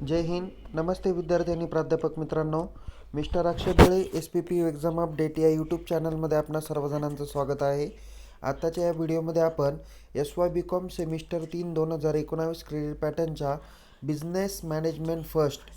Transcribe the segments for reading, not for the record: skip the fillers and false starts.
जय हिंद. नमस्ते विद्यार्थी आणि प्राध्यापक मित्रांनो. मिस्टर अक्षय बळे SPPU एक्झाम अपडेट या यूट्यूब चॅनलमध्ये आपणा सर्वजणांचं स्वागत आहे. आत्ताच्या या व्हिडिओमध्ये आपण SYBCom सेमिस्टर 3 2019 क्रेडिट पॅटर्नच्या बिझनेस मॅनेजमेंट फर्स्ट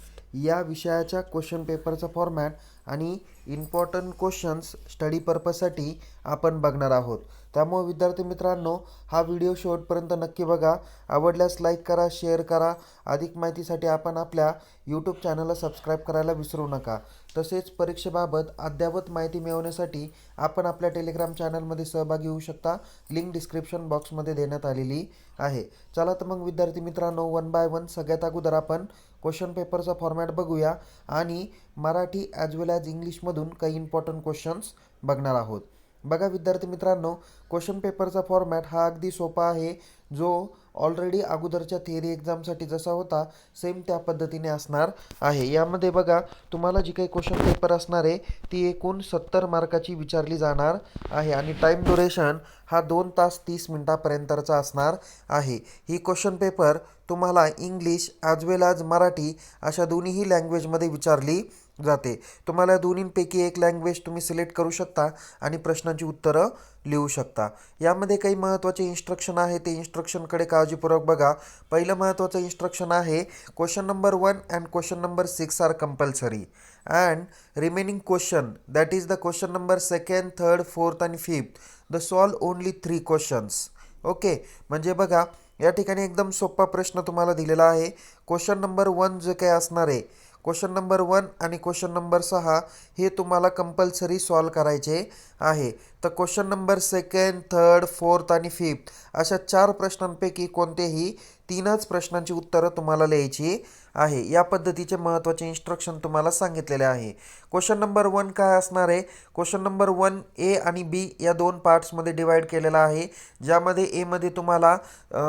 या विषयाच्या क्वेश्चन पेपरचा फॉर्मॅट आणि इम्पॉर्टंट क्वेश्चन्स स्टडी पर्पजसाठी आपण बघणार आहोत. त्यामुळे विद्यार्थी मित्रांनो, हा व्हिडिओ शेवटपर्यंत नक्की बघा. आवडल्यास लाईक करा, शेअर करा. अधिक माहितीसाठी आपण आपल्या यूट्यूब चॅनलला सबस्क्राईब करायला विसरू नका. तसेच परीक्षेबाबत अद्ययावत माहिती मिळवण्यासाठी आपण आपल्या टेलिग्राम चॅनलमध्ये सहभागी होऊ शकता. लिंक डिस्क्रिप्शन बॉक्समध्ये देण्यात आलेली आहे. चला तर मग विद्यार्थी मित्रांनो, वन बाय वन सगळ्यात अगोदर आपण क्वेश्चन पेपरचा फॉर्मॅट बघूया आणि मराठी ॲज वेल ॲज इंग्लिशमधून काही इम्पॉर्टंट क्वेश्चन्स बघणार आहोत. बघा विद्यार्थी मित्रांनो, क्वेश्चन पेपरचा फॉर्मॅट हा अगदी सोपा आहे, जो ऑलरेडी अगोदरच्या थिअरी एक्झामसाठी जसा होता सेम त्या पद्धतीने असणार आहे. यामध्ये बघा, तुम्हाला जी काही क्वेश्चन पेपर असणार आहे ती एकूण 70 मार्काची विचारली जाणार आहे आणि टाईम ड्युरेशन हा 2 तास 30 मिनिटापर्यंतचा असणार आहे. ही क्वेश्चन पेपर तुम्हाला इंग्लिश ॲज वेल ॲज मराठी अशा दोन्हीही लँग्वेजमध्ये विचारली जाते. तुम्हाला दोन्हींपैकी एक लँग्वेज तुम्ही सिलेक्ट करू शकता आणि प्रश्नांची उत्तरं लिहू शकता. यामध्ये काही महत्त्वाचे इन्स्ट्रक्शन आहे, ते इन्स्ट्रक्शनकडे काळजीपूर्वक बघा. पहिलं महत्त्वाचं इन्स्ट्रक्शन आहे, question number 1 and question number 6 are compulsory and remaining question that is the question number 2nd, 3rd, 4th आणि 5th the solve only 3 questions. Okay, म्हणजे बघा या ठिकाणी एकदम सोपा प्रश्न तुम्हाला दिलेला आहे. क्वेश्चन नंबर 1 जे काही असणार आहे, क्वेश्चन नंबर 1 आणि क्वेश्चन नंबर 6 हे तुम्हाला कंपल्सरी सॉल्व करायचे आहे. तर question number 2nd, 3rd, 4th आणि 5th अशा 4 प्रश्नांपैकी कोणतेही 3च प्रश्नांची उत्तरं तुम्हाला लिहायची आहे. या पद्धतीचे महत्त्वाचे इन्स्ट्रक्शन तुम्हाला सांगितलेले आहे. क्वेश्चन नंबर 1 काय असणार आहे, क्वेश्चन नंबर 1 ए आणि बी या 2 पार्ट्समध्ये डिवाईड केलेला आहे. ज्यामध्ये एमध्ये तुम्हाला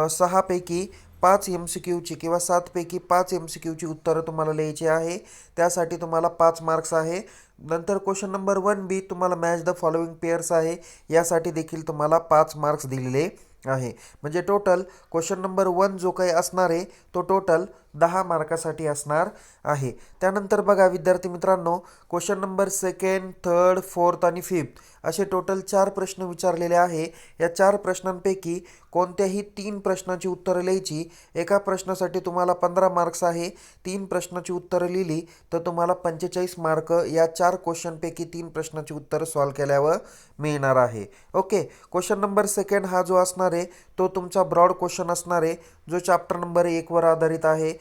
6 पैकी 5 MCQची किंवा 7 पैकी 5 MCQची उत्तरं तुम्हाला लिहायची आहे. त्यासाठी तुम्हाला 5 मार्क्स आहे. नंतर क्वेश्चन नंबर 1B तुम्हाला मॅच द फॉलोइंग पेअर्स आहे. यासाठी देखील तुम्हाला 5 मार्क्स दिलेले आहे. म्हणजे टोटल क्वेश्चन नंबर 1 जो काही असणार आहे तो टोटल 10 मार्कासाठी असणार आहे. त्यानंतर बघा विद्यार्थी मित्रांनो, question number 2nd, 3rd, 4th आणि 5th असे टोटल 4 प्रश्न विचारलेले आहे. या 4 प्रश्नांपैकी कोणत्याही 3 प्रश्नाची उत्तरं लिहायची. एका प्रश्नासाठी तुम्हाला 15 मार्क्स आहे. 3 प्रश्नाची उत्तरं लिहिली तर तुम्हाला 45 मार्क या 4 क्वेश्चनपैकी 3 प्रश्नाची उत्तरं सॉल्व केल्यावर मिळणार आहे. ओके, क्वेश्चन नंबर 2nd हा जो असणार आहे तो तुमचा ब्रॉड क्वेश्चन असणार आहे, जो चॅप्टर नंबर 1 वर आधारित आहे.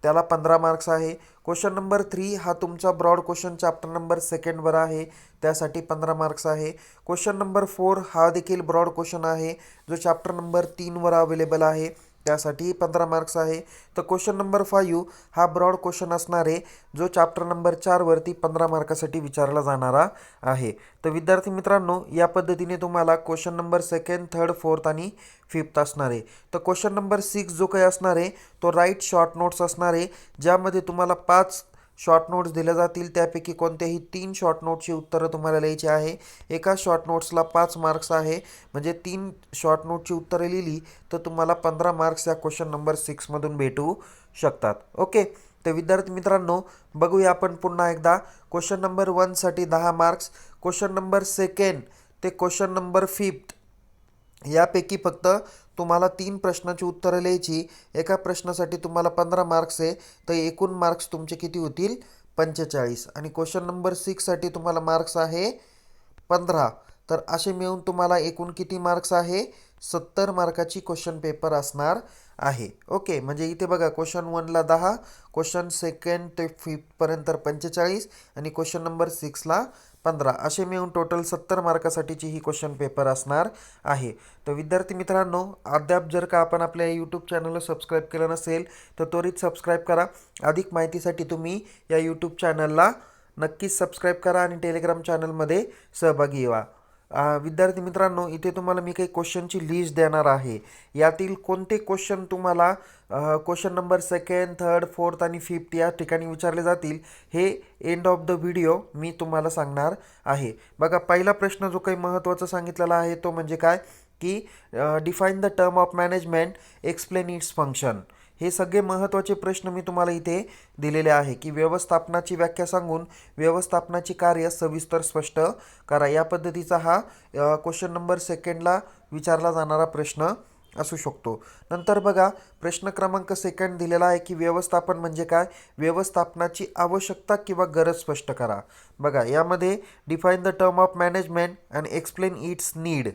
त्याला 15 मार्क्स आहे. क्वेश्चन नंबर 3 हा तुमचा broad question chapter number 2nd वर आहे. त्यासाठी 15 मार्क्स आहे. क्वेश्चन नंबर 4 हा देखील ब्रॉड क्वेश्चन आहे, जो चॅप्टर नंबर 3 वर अवेलेबल आहे. त्यासाठी 15 मार्क्स आहे. तर क्वेश्चन नंबर 5 हा ब्रॉड क्वेश्चन असणार आहे, जो चॅप्टर नंबर 4 वरती 15 मार्कासाठी विचारला जाणारा आहे. तर विद्यार्थी मित्रांनो, या पद्धतीने तुम्हाला question number 2nd, 3rd, 4th आणि 5th असणार आहे. तर क्वेश्चन नंबर 6 जो काही असणार आहे तो राईट शॉर्ट नोट्स असणार आहे, ज्यामध्ये तुम्हाला 5 शॉर्ट नोट्स दिल्या जातील. त्यापैकी कोणत्याही 3 शॉर्ट नोट्सची उत्तरं तुम्हाला लिहायची आहे. एका शॉर्ट नोट्सला 5 मार्क्स आहे. म्हणजे 3 शॉर्ट नोटची उत्तरं लिहिली तर तुम्हाला 15 मार्क्स या क्वेश्चन नंबर 6 मधून भेटू शकतात. ओके, तर विद्यार्थी मित्रांनो, बघूया आपण पुन्हा एकदा. क्वेश्चन नंबर 1 साठी 10 मार्क्स, क्वेश्चन नंबर 2nd ते क्वेश्चन नंबर 5th यापैकी फक्त तुम्हाला 3 प्रश्नाची उत्तरं लिहायची. एका प्रश्नासाठी तुम्हाला 15 मार्क्स आहे, तर एकूण मार्क्स तुमचे किती होतील, 45. आणि क्वेश्चन नंबर 6 साठी तुम्हाला मार्क्स आहे 15. तर असे मिळून तुम्हाला एकूण किती मार्क्स आहे, 70 मार्काची क्वेश्चन पेपर असणार आहे. ओके, म्हणजे इथे बघा क्वेश्चन 1ला 10, क्वेश्चन 2nd ते 5th पर्यंत 45 आणि क्वेश्चन नंबर 6ला 15 असे मिळून टोटल 70 मार्कासाठीची ही क्वेश्चन पेपर असणार आहे. तर विद्यार्थी मित्रांनो, अद्याप जर का आपण आपल्या यूट्यूब चॅनलला सबस्क्राईब केलं नसेल तर त्वरित सबस्क्राईब करा. अधिक माहितीसाठी तुम्ही या यूट्यूब चॅनलला नक्कीच सबस्क्राईब करा आणि टेलिग्राम चॅनलमध्ये सहभागी व्हा. विद्यार्थी मित्रांनो, इथे तुम्हाला मी काही क्वेश्चनची लिस्ट देणार आहे. यातील कोणते क्वेश्चन तुम्हाला question number 2nd, 3rd, 4th आणि 5th या ठिकाणी विचारले जातील हे एंड ऑफ द व्हिडिओ मी तुम्हाला सांगणार आहे. बघा, पहिला प्रश्न जो काही महत्त्वाचा सांगितलेला आहे तो म्हणजे काय की define the term of management, explain its function. हे सगळे महत्त्वाचे प्रश्न मी तुम्हाला इथे दिलेले आहे की व्यवस्थापनाची व्याख्या सांगून व्यवस्थापनाची कार्य सविस्तर स्पष्ट करा. या पद्धतीचा हा क्वेश्चन नंबर सेकंडला विचारला जाणारा प्रश्न असू शकतो. नंतर बघा प्रश्न क्रमांक सेकंड दिलेला आहे की व्यवस्थापन म्हणजे काय, व्यवस्थापनाची आवश्यकता किंवा गरज स्पष्ट करा. बघा यामध्ये define the term of management and explain it's need.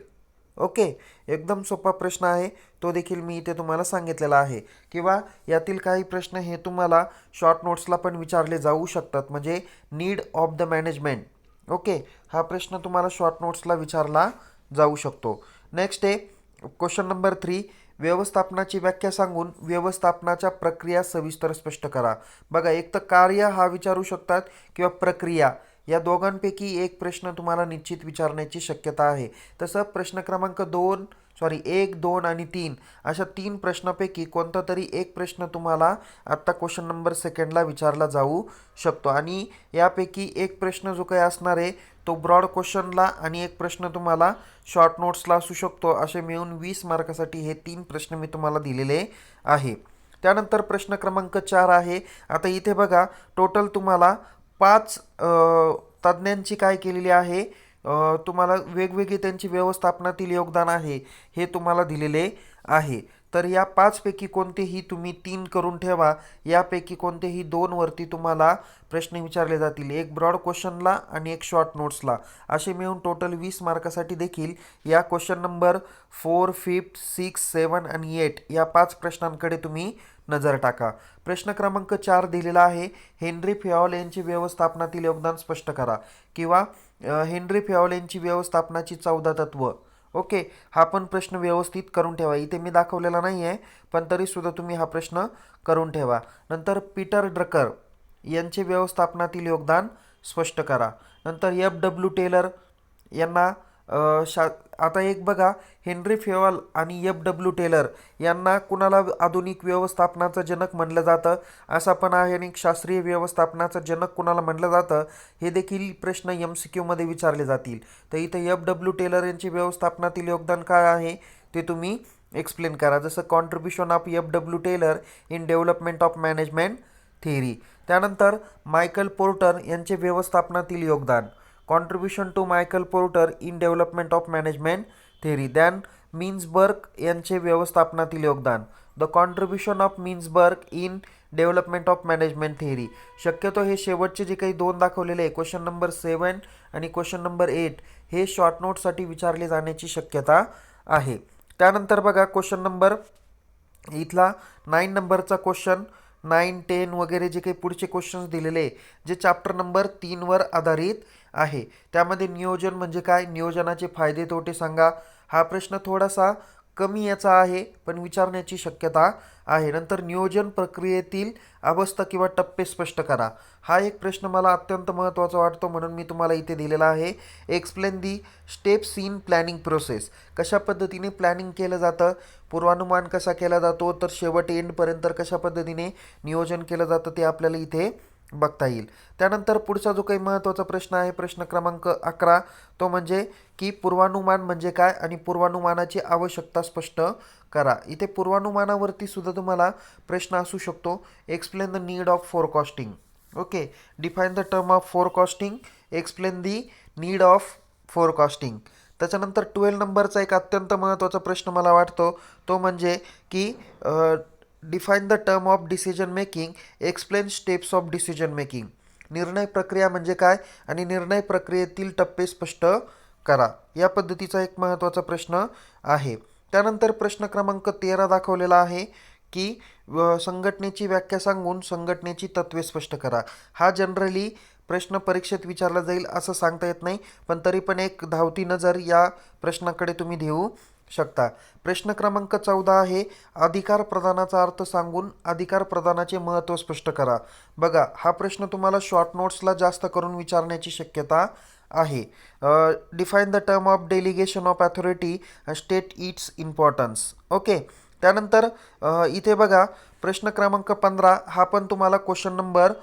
Okay, एकदम सोपा प्रश्न आहे, तो देखील मी इथे तुम्हाला सांगितलेला आहे. किंवा यातील काही प्रश्न हे तुम्हाला शॉर्ट नोट्सला पण विचारले जाऊ शकतात, म्हणजे need of the management. Okay, हा प्रश्न तुम्हाला शॉर्ट नोट्सला विचारला जाऊ शकतो. नेक्स्ट आहे क्वेश्चन नंबर 3, व्यवस्थापनाची व्याख्या सांगून व्यवस्थापनाच्या प्रक्रिया सविस्तर स्पष्ट करा. बघा एक तर कार्य हा विचारू शकतात किंवा प्रक्रिया, या दोघांपैकी एक प्रश्न तुम्हाला निश्चित विचारण्याची शक्यता आहे. तसं प्रश्न क्रमांक 1, 2 आणि 3 अशा 3 प्रश्नापैकी कोणता तरी एक प्रश्न तुम्हाला आत्ता क्वेश्चन नंबर सेकंडला विचारला जाऊ शकतो. आणि यापैकी एक प्रश्न जो काही असणार आहे तो ब्रॉड क्वेश्चनला आणि एक प्रश्न तुम्हाला शॉर्ट नोट्सला असू शकतो. असे मिळून 20 मार्कासाठी हे 3 प्रश्न मी तुम्हाला दिलेले आहे. त्यानंतर प्रश्न क्रमांक 4 आहे. आता इथे बघा टोटल तुम्हाला 5 तज्ज्ञांची काय केलेली आहे, तुम्हाला वेगवेगळे त्यांची व्यवस्थापनातील योगदान आहे हे तुम्हाला दिलेले आहे. तर या 5 पैकी कोणतेही तुम्ही 3 करून ठेवा. यापैकी कोणतेही 2 वरती तुम्हाला प्रश्न विचारले जातील, एक ब्रॉड क्वेश्चनला आणि एक शॉर्ट नोट्सला. असे मिळून टोटल 20 मार्कासाठी देखील या क्वेश्चन नंबर 4, 5, 6, 7 आणि 8 या 5 प्रश्नांकडे तुम्ही नजर टाका. प्रश्न क्रमांक 4 दिलेला आहे, हेनरी फेयॉल यांचे व्यवस्थापनातील योगदान स्पष्ट करा. किंवा हेनरी फेयॉल यांची व्यवस्थापनाची 14 तत्व. ओके, हा पण प्रश्न व्यवस्थित करून ठेवा. इथे मी दाखवलेला नाही आहे, पण तरीसुद्धा तुम्ही हा प्रश्न करून ठेवा. नंतर पीटर ड्रकर यांचे व्यवस्थापनातील योगदान स्पष्ट करा. नंतर FW टेलर यांना आता एक बघा, हेनरी फेयॉल आणि FW टेलर यांना कुणाला आधुनिक व्यवस्थापनाचं जनक म्हणलं जातं, असा पण आहे. आणि शास्त्रीय व्यवस्थापनाचं जनक कुणाला म्हणलं जातं हे देखील प्रश्न MCQ मध्ये विचारले जातील. तर इथे FW टेलर यांचे व्यवस्थापनातील योगदान काय आहे ते तुम्ही एक्सप्लेन करा. जसं contribution of FW Taylor in development of management theory. त्यानंतर मायकल पोर्टर यांचे व्यवस्थापनातील योगदान, contribution to Michael Porter in development of management theory. Then Mintzberg यांचे व्यवस्थापनातील योगदान, the contribution of Mintzberg in development of management theory. शक्यतो हे शेवटचे जे काही 2 दाखवलेले आहे, क्वेश्चन नंबर 7 आणि क्वेश्चन नंबर 8, हे शॉर्ट नोटसाठी विचारले जाण्याची शक्यता आहे. त्यानंतर बघा क्वेश्चन नंबर इथला 9 नंबरचा क्वेश्चन, 9, 10 वगैरे जे काही पुढचे क्वेश्चन्स दिलेले जे चॅप्टर नंबर 3 वर आधारित आहे. त्यामध्ये नियोजन म्हणजे काय, नियोजनाचे फायदे तोटे सांगा. हा प्रश्न थोडासा कमी याचा आहे पण विचारण्याची शक्यता आहे. नंतर नियोजन प्रक्रियेतील अवस्था किंवा टप्पे स्पष्ट करा. हा एक प्रश्न मला अत्यंत महत्त्वाचा वाटतो, म्हणून मी तुम्हाला इथे दिलेला आहे. Explain the steps in planning process. कशा पद्धतीने प्लॅनिंग केलं जातं, पूर्वानुमान कसा केला जातो, तर शेवट एंडपर्यंत कशा पद्धतीने नियोजन केलं जातं ते आपल्याला इथे बघता येईल. त्यानंतर पुढचा जो काही महत्त्वाचा प्रश्न आहे, प्रश्न क्रमांक 11, तो म्हणजे की पूर्वानुमान म्हणजे काय आणि पूर्वानुमानाची आवश्यकता स्पष्ट करा. इथे पूर्वानुमानावरती सुद्धा तुम्हाला प्रश्न असू शकतो. Explain the need of forecasting. Okay, define the term of forecasting, explain the need of forecasting. त्याच्यानंतर 12 नंबरचा एक अत्यंत महत्त्वाचा प्रश्न मला वाटतो, तो म्हणजे की define the term of decision making, explain steps of decision making. निर्णय प्रक्रिया म्हणजे काय आणि निर्णय प्रक्रियेतील टप्पे स्पष्ट करा. या पद्धतीचा एक महत्त्वाचा प्रश्न आहे. त्यानंतर प्रश्न क्रमांक 13 दाखवलेला आहे की संघटनेची व्याख्या सांगून संघटनेची तत्त्वे स्पष्ट करा. हा जनरली प्रश्न परीक्षेत विचारला जाईल असं सांगता येत नाही, पण तरी पण एक धावती नजर या प्रश्नाकडे तुम्ही देऊ शकता. प्रश्न क्रमांक 14 आहे, अधिकार प्रदानाचा अर्थ सांगून अधिकार प्रदानाचे महत्त्व स्पष्ट करा. बघा हा प्रश्न तुम्हाला शॉर्ट नोट्सला जास्त करून विचारण्याची शक्यता आहे. Define the term of delegation of authority, state it's importance. Okay, त्यानंतर इथे बघा प्रश्न क्रमांक 15 हा पण तुम्हाला क्वेश्चन नंबर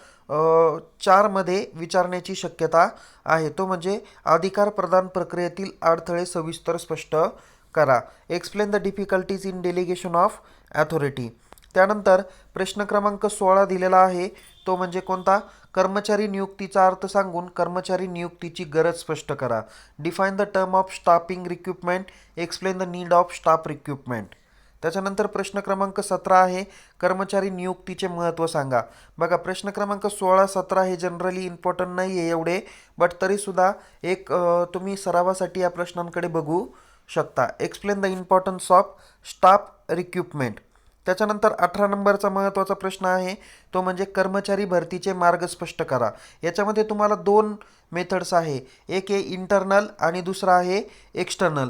4 मध्ये विचारण्याची शक्यता आहे. तो म्हणजे अधिकार प्रदान प्रक्रियेतील अडथळे सविस्तर स्पष्ट करा. Explain the difficulties in delegation of authority. त्यानंतर प्रश्न क्रमांक 16 दिलेला आहे, तो म्हणजे कोणता? कर्मचारी नियुक्तीचा अर्थ सांगून कर्मचारी नियुक्तीची गरज स्पष्ट करा. Define the term of staffing recruitment, explain the need of staff recruitment. त्याच्यानंतर प्रश्न क्रमांक 17 आहे, कर्मचारी नियुक्तीचे महत्त्व सांगा. बघा, प्रश्न क्रमांक 16, 17 हे जनरली इम्पॉर्टंट नाही आहे एवढे, बट तरीसुद्धा एक तुम्ही सरावासाठी या प्रश्नांकडे बघू शकता. Explain the importance of staff recruitment. त्याच्यानंतर 18 नंबरचा महत्त्वाचा प्रश्न आहे, तो म्हणजे कर्मचारी भरतीचे मार्ग स्पष्ट करा. याच्यामध्ये तुम्हाला दोन मेथड्स आहे, एक आहे इंटरनल आणि दुसरा आहे एक्सटर्नल.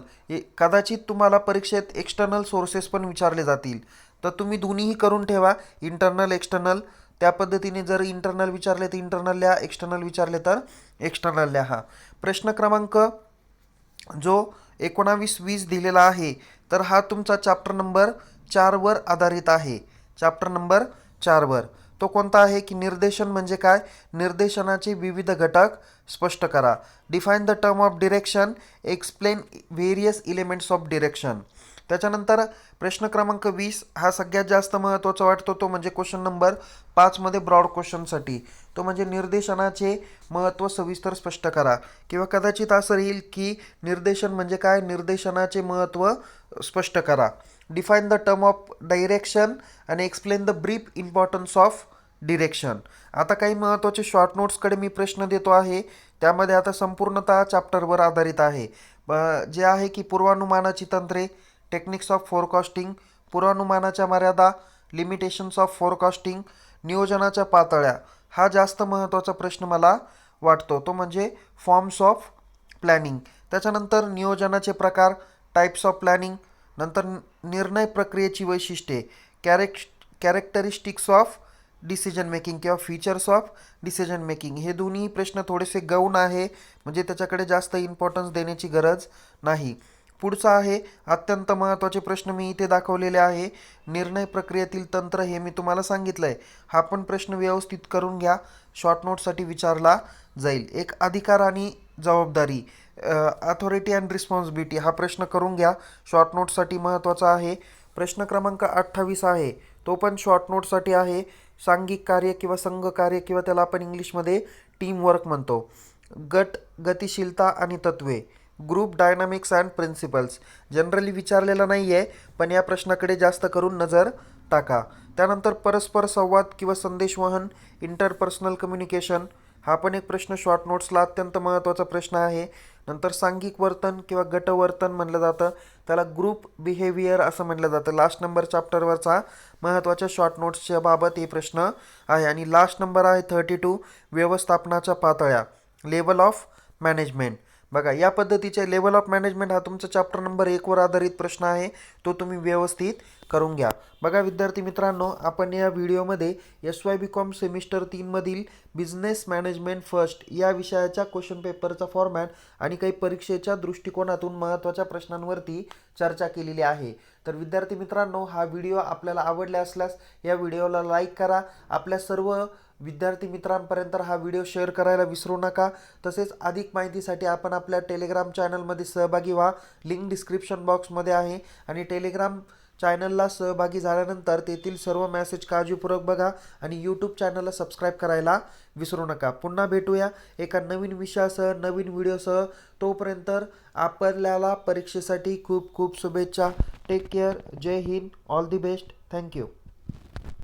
कदाचित तुम्हाला परीक्षेत एक्सटर्नल सोर्सेस पण विचारले जातील, तर तुम्ही दोन्हीही करून ठेवा, इंटरनल एक्सटर्नल. त्या पद्धतीने जर इंटरनल विचारले तर इंटरनल लिहा, एक्सटर्नल विचारले तर एक्सटर्नल लिहा. प्रश्न क्रमांक जो 19-20 दिलेला आहे, तर हा तुमचा चॅप्टर नंबर 4वर आधारित आहे. चॅप्टर नंबर 4वर तो कोणता आहे की निर्देशन म्हणजे काय, निर्देशनाचे विविध घटक स्पष्ट करा. Define the term of direction, explain various elements of direction. त्याच्यानंतर प्रश्न क्रमांक 20 हा सगळ्यात जास्त महत्त्वाचा वाटतो, तो म्हणजे क्वेश्चन नंबर 5मध्ये ब्रॉड क्वेश्चनसाठी, तो म्हणजे निर्देशनाचे महत्त्व सविस्तर स्पष्ट करा. किंवा कदाचित असं येईल की निर्देशन म्हणजे काय, निर्देशनाचे महत्त्व स्पष्ट करा. Define the term of direction आणि explain the brief importance of direction. आता काही महत्त्वाचे शॉर्ट नोट्सकडे मी प्रश्न देतो आहे, त्यामध्ये आता संपूर्णतः चॅप्टरवर आधारित आहे. जे आहे की पूर्वानुमानाची तंत्रे, टेक्निक्स ऑफ फोरकास्टिंग, पूर्वानुमानाच्या मर्यादा, लिमिटेशन्स ऑफ फोरकास्टिंग, नियोजनाच्या पातळ्या. हा जास्त महत्त्वाचा प्रश्न मला वाटतो, तो म्हणजे फॉर्म्स ऑफ प्लॅनिंग. त्याच्यानंतर नियोजनाचे प्रकार, टाईप्स ऑफ प्लॅनिंग, नंतर निर्णय प्रक्रियेची वैशिष्ट्ये, कॅरेक्टरिस्टिक्स ऑफ डिसिजन मेकिंग किंवा फीचर्स ऑफ डिसिजन मेकिंग. हे दोन्ही प्रश्न थोडेसे गौण आहे, म्हणजे त्याच्याकडे जास्त इम्पॉर्टन्स देण्याची गरज नाही. पुढचा आहे अत्यंत महत्त्वाचे प्रश्न मी इथे दाखवलेले आहे. निर्णय प्रक्रियेतील तंत्र हे मी तुम्हाला सांगितलं आहे. हा पण प्रश्न व्यवस्थित करून घ्या, शॉर्ट नोटसाठी विचारला जाईल. एक अधिकार आणि जबाबदारी, अथॉरिटी अँड रिस्पॉन्सिबिलिटी, हा प्रश्न करून घ्या, शॉर्ट नोटसाठी महत्त्वाचा आहे. प्रश्न क्रमांक 28 आहे, तो पण शॉर्ट नोटसाठी आहे. सांघिक कार्य किंवा संघ कार्य किंवा त्याला आपण इंग्लिशमध्ये टीम वर्क म्हणतो. गट गतिशीलता आणि तत्वे, group dynamics and principles. Generally विचारलेला नाही आहे, पण या प्रश्नाकडे जास्त करून नजर टाका. त्यानंतर परस्पर संवाद किंवा संदेशवहन, इंटरपर्सनल कम्युनिकेशन, हा पण एक प्रश्न शॉर्ट नोट्सला अत्यंत महत्त्वाचा प्रश्न आहे. नंतर सांघिक वर्तन किंवा गटवर्तन म्हणलं जातं, त्याला ग्रुप बिहेवियर असं म्हटलं जातं. लास्ट नंबर चॅप्टरवरचा महत्त्वाच्या शॉर्ट नोट्सच्या बाबत हे प्रश्न आहे. आणि लास्ट नंबर आहे 32, व्यवस्थापनाच्या पातळ्या, लेवल ऑफ मॅनेजमेंट. बघा, या पद्धतीचे लेवल ऑफ मॅनेजमेंट हा तुमचा चॅप्टर नंबर 1वर आधारित प्रश्न आहे, तो तुम्ही व्यवस्थित करून घ्या. बघा विद्यार्थी मित्रांनो, आपण या व्हिडिओमध्ये SYBCom सेमिस्टर 3मधील बिझनेस मॅनेजमेंट फर्स्ट या विषयाच्या क्वेश्चन पेपरचा फॉर्मॅट आणि काही परीक्षेच्या दृष्टिकोनातून महत्त्वाच्या प्रश्नांवरती चर्चा केलेली आहे. तर विद्यार्थी मित्रांनो, हा व्हिडिओ आपल्याला आवडला असल्यास या व्हिडिओला लाईक करा. आपल्या सर्व विद्यार्थी मित्रांपर्यंत हा व्हिडिओ शेअर करायला विसरू नका. तसेच अधिक माहितीसाठी आपण आपल्या टेलिग्राम चॅनलमध्ये सहभागी व्हा, लिंक डिस्क्रिप्शन बॉक्समध्ये आहे. आणि टेलिग्राम चॅनलला सहभागी झाल्यानंतर तेथील सर्व मेसेज काळजीपूर्वक बघा आणि यूट्यूब चॅनलला सबस्क्राईब करायला विसरू नका. पुन्हा भेटूया एका नवीन विषयासह, नवीन व्हिडिओसह. तोपर्यंत आपल्याला परीक्षेसाठी खूप खूप शुभेच्छा. Take care. जय हिंद. All the best. थँक्यू.